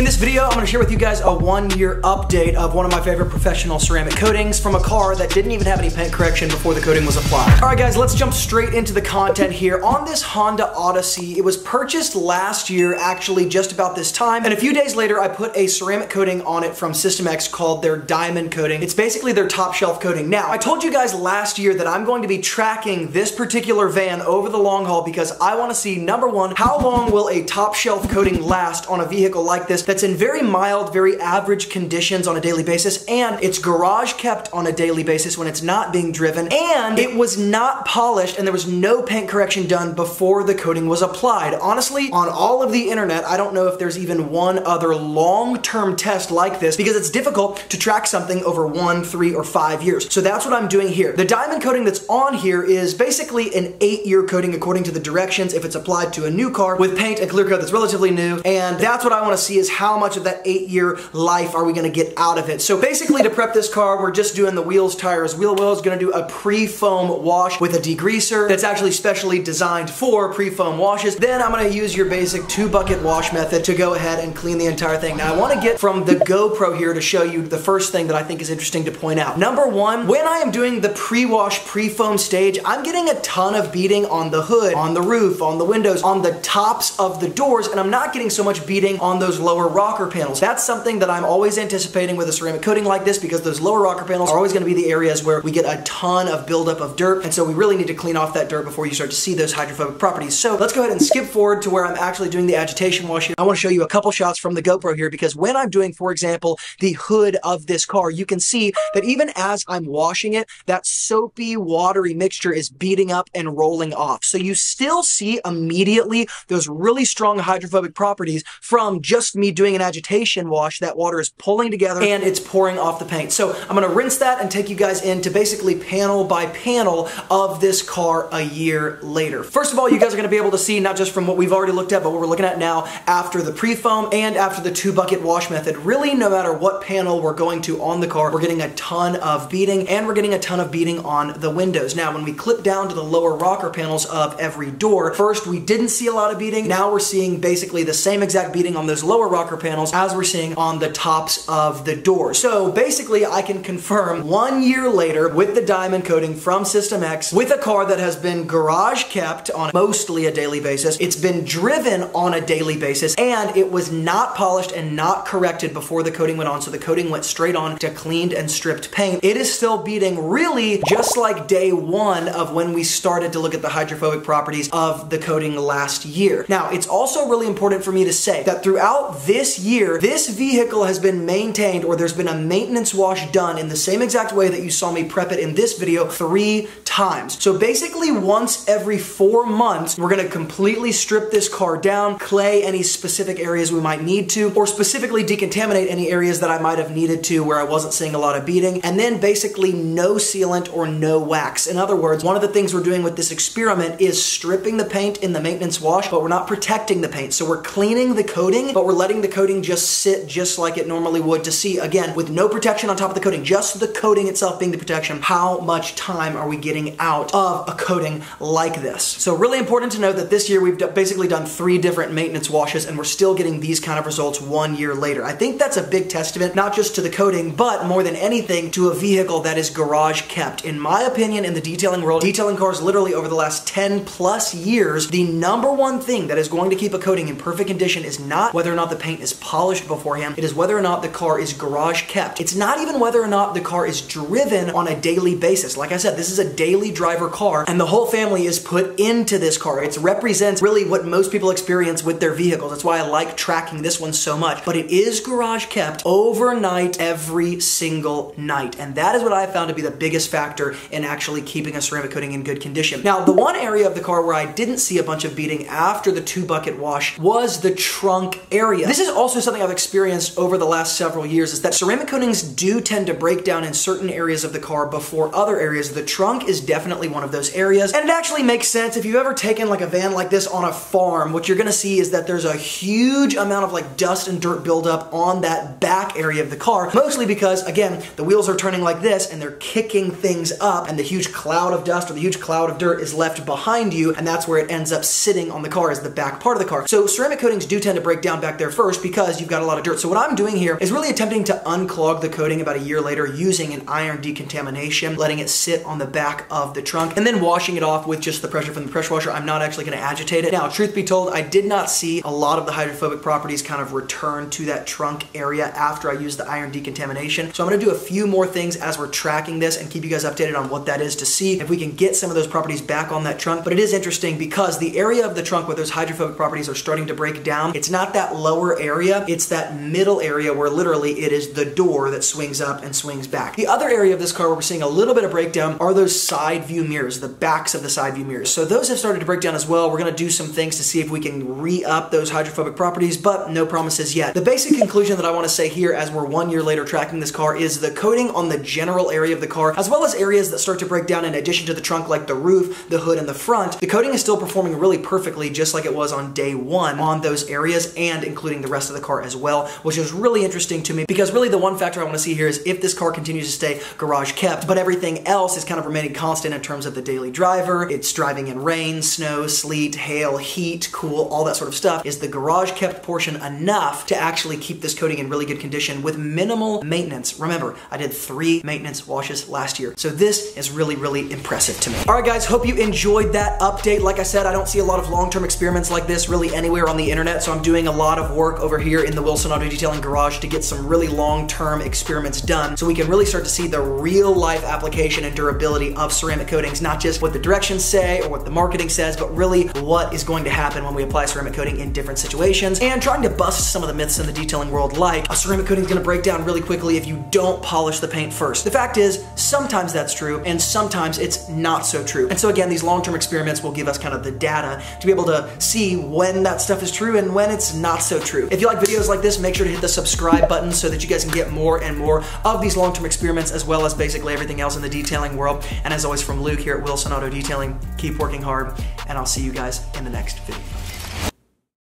In this video, I'm going to share with you guys a 1-year update of one of my favorite professional ceramic coatings from a car that didn't even have any paint correction before the coating was applied. Alright guys, let's jump straight into the content here. On this Honda Odyssey, it was purchased last year, actually just about this time, and a few days later I put a ceramic coating on it from System X called their Diamond Coating. It's basically their top shelf coating. Now, I told you guys last year that I'm going to be tracking this particular van over the long haul because I want to see, number one, how long will a top shelf coating last on a vehicle like this that's in very mild, very average conditions on a daily basis, and it's garage kept on a daily basis when it's not being driven, and it was not polished and there was no paint correction done before the coating was applied. Honestly, on all of the internet, I don't know if there's even one other long-term test like this because it's difficult to track something over 1, 3, or 5 years. So that's what I'm doing here. The diamond coating that's on here is basically an 8-year coating according to the directions if it's applied to a new car with paint and clear coat that's relatively new, and that's what I want to see is how much of that 8-year life are we going to get out of it. So basically, to prep this car, we're just doing the wheels, tires, wheel wells, going to do a pre-foam wash with a degreaser that's actually specially designed for pre-foam washes. Then I'm going to use your basic 2-bucket wash method to go ahead and clean the entire thing. Now I want to get from the GoPro here to show you the first thing that I think is interesting to point out. Number one, when I am doing the pre-wash, pre-foam stage, I'm getting a ton of beading on the hood, on the roof, on the windows, on the tops of the doors, and I'm not getting so much beading on those lower rocker panels. That's something that I'm always anticipating with a ceramic coating like this because those lower rocker panels are always going to be the areas where we get a ton of buildup of dirt, and so we really need to clean off that dirt before you start to see those hydrophobic properties. So let's go ahead and skip forward to where I'm actually doing the agitation wash here. I want to show you a couple shots from the GoPro here because when I'm doing, for example, the hood of this car, you can see that even as I'm washing it, that soapy, watery mixture is beating up and rolling off. So you still see immediately those really strong hydrophobic properties from just me doing an agitation wash. That water is pulling together and it's pouring off the paint. So I'm going to rinse that and take you guys into basically panel by panel of this car a year later. First of all, you guys are going to be able to see not just from what we've already looked at, but what we're looking at now after the pre-foam and after the 2-bucket wash method. Really, no matter what panel we're going to on the car, we're getting a ton of beading and we're getting a ton of beading on the windows. Now, when we clip down to the lower rocker panels of every door, first we didn't see a lot of beading. Now we're seeing basically the same exact beading on those lower rocker panels as we're seeing on the tops of the door. So basically, I can confirm 1 year later with the diamond coating from System X, with a car that has been garage kept on mostly a daily basis, it's been driven on a daily basis, and it was not polished and not corrected before the coating went on, so the coating went straight on to cleaned and stripped paint. It is still beading really just like day one of when we started to look at the hydrophobic properties of the coating last year. Now, it's also really important for me to say that throughout this year, this vehicle has been maintained, or there's been a maintenance wash done in the same exact way that you saw me prep it in this video 3 times. So basically once every 4 months, we're going to completely strip this car down, clay any specific areas we might need to, or specifically decontaminate any areas that I might have needed to where I wasn't seeing a lot of beading, and then basically no sealant or no wax. In other words, one of the things we're doing with this experiment is stripping the paint in the maintenance wash, but we're not protecting the paint. So we're cleaning the coating, but we're letting the coating just sit just like it normally would to see, again, with no protection on top of the coating, just the coating itself being the protection, how much time are we getting out of a coating like this. So really important to note that this year we've basically done 3 different maintenance washes and we're still getting these kind of results 1 year later. I think that's a big testament, not just to the coating, but more than anything to a vehicle that is garage kept. In my opinion, in the detailing world, detailing cars literally over the last 10 plus years, the number one thing that is going to keep a coating in perfect condition is not whether or not the paint is polished beforehand, it is whether or not the car is garage kept. It's not even whether or not the car is driven on a daily basis. Like I said, this is a daily driver car and the whole family is put into this car. It represents really what most people experience with their vehicles. That's why I like tracking this one so much. But it is garage kept overnight every single night. And that is what I found to be the biggest factor in actually keeping a ceramic coating in good condition. Now, the one area of the car where I didn't see a bunch of beading after the 2-bucket wash was the trunk area. This is also something I've experienced over the last several years, is that ceramic coatings do tend to break down in certain areas of the car before other areas. The trunk is definitely one of those areas. And it actually makes sense. If you've ever taken like a van like this on a farm, what you're gonna see is that there's a huge amount of like dust and dirt buildup on that back area of the car, mostly because, again, the wheels are turning like this and they're kicking things up and the huge cloud of dust or the huge cloud of dirt is left behind you, and that's where it ends up sitting on the car, is the back part of the car. So ceramic coatings do tend to break down back there first, first because you've got a lot of dirt. So what I'm doing here is really attempting to unclog the coating about a year later using an iron decontamination, letting it sit on the back of the trunk, and then washing it off with just the pressure from the pressure washer. I'm not actually going to agitate it. Now, truth be told, I did not see a lot of the hydrophobic properties kind of return to that trunk area after I used the iron decontamination. So I'm going to do a few more things as we're tracking this and keep you guys updated on what that is to see if we can get some of those properties back on that trunk. But it is interesting because the area of the trunk where those hydrophobic properties are starting to break down, it's not that lower area, it's that middle area where literally it is the door that swings up and swings back. The other area of this car where we're seeing a little bit of breakdown are those side view mirrors, the backs of the side view mirrors. So those have started to break down as well. We're going to do some things to see if we can re-up those hydrophobic properties, but no promises yet. The basic conclusion that I want to say here as we're 1 year later tracking this car is the coating on the general area of the car, as well as areas that start to break down in addition to the trunk like the roof, the hood, and the front. The coating is still performing really perfectly just like it was on day one on those areas and including the rest of the car as well, which is really interesting to me because really the one factor I want to see here is if this car continues to stay garage kept, but everything else is kind of remaining constant in terms of the daily driver. It's driving in rain, snow, sleet, hail, heat, cool, all that sort of stuff. Is the garage kept portion enough to actually keep this coating in really good condition with minimal maintenance? Remember, I did 3 maintenance washes last year. So this is really, really impressive to me. All right, guys, hope you enjoyed that update. Like I said, I don't see a lot of long-term experiments like this really anywhere on the internet, so I'm doing a lot of work over here in the Wilson Auto Detailing garage to get some really long-term experiments done so we can really start to see the real-life application and durability of ceramic coatings, not just what the directions say or what the marketing says, but really what is going to happen when we apply ceramic coating in different situations, and trying to bust some of the myths in the detailing world, like a ceramic coating is going to break down really quickly if you don't polish the paint first. The fact is, sometimes that's true, and sometimes it's not so true. And so again, these long-term experiments will give us kind of the data to be able to see when that stuff is true and when it's not so true. If you like videos like this, make sure to hit the subscribe button so that you guys can get more and more of these long-term experiments, as well as basically everything else in the detailing world. And as always, from Luke here at Wilson Auto Detailing, keep working hard, and I'll see you guys in the next video.